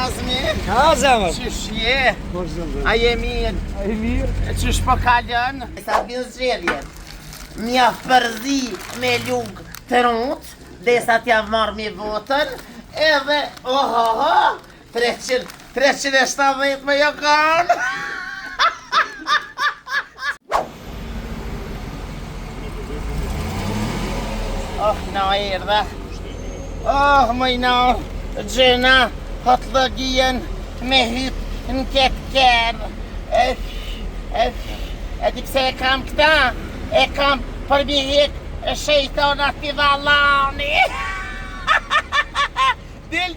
Nazmi? Ha zemër? Qysh je? Po zemër. A je mirë? A i mirë? Qysh po kalën? Sa bën zgjedhje. Mja përzi me lugë të rrut, desa t'ja marrë me votën, edhe, 370 me jo kanë. Na erdhe. Mëj na, gjena, hotlogien me hyp në ketë kërë. E di pse e kam këta? E kam për mi hik shejtonat t'i vallani. Del,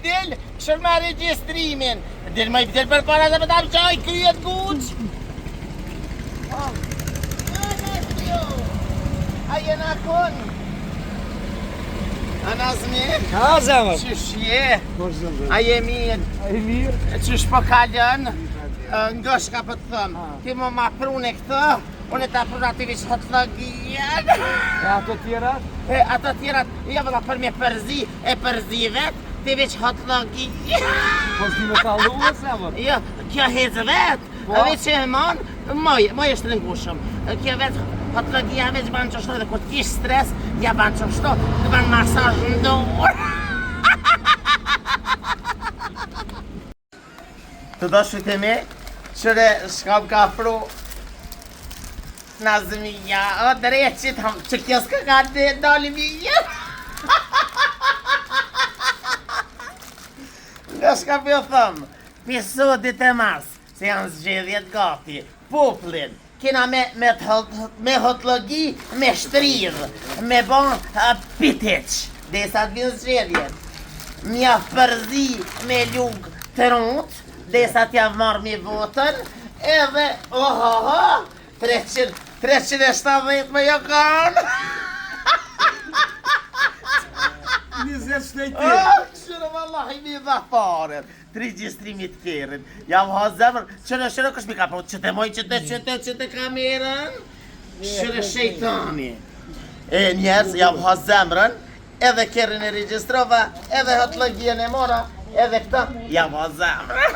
këshër me registrimin. Del për para dhe për ta qaj kryet guq. A jena kun? A Nazmi? Ha zemër? Qysh je? Po zemër. A je mirë? A i mirë? Qysh po kalën? Nga shka për të thëmë. Ti më ma prune këtë, unë ta pruna ti vish hotlogien. E ato tjerat? Ato tjerat, ja vëlla për me përzi, e përzi vet, ti vish hotlogien. Po s'di me kalu e zemër? Jo, kjo hezë vet, veç e man, moj është rëngushëm. Kjo vet, hotlogia veç banë qështu dhe kur t'kish stres, ja banë qështu, të banë masaj në dorë. Të doshit e me, qëre shkam ka pru Nazmija, o dreqit, që kjo s'ka ka të doli mija. Nga shka për thëmë, pisodit e mas, se janë zgjedhjet gati, poplin, kena me hotlogi, me shtrirë, me bon pitiq, dhe sa të vinë zgjedhjet. Mja përzi me lugë të rrut, dhe sa t'ja marrë me votën, edhe, 370 me jo kanë. 20 shtejti. Këshërë vallahi mi dha faren, të registrimit kërën. Jam ha zemër, qërë kësh mi ka po, që të kamerën. Këshërë shejtani. E njerës, jam ha zemërën, edhe kërën e registrova, edhe hotlogien e mora, edhe këta, jam ha zemërën.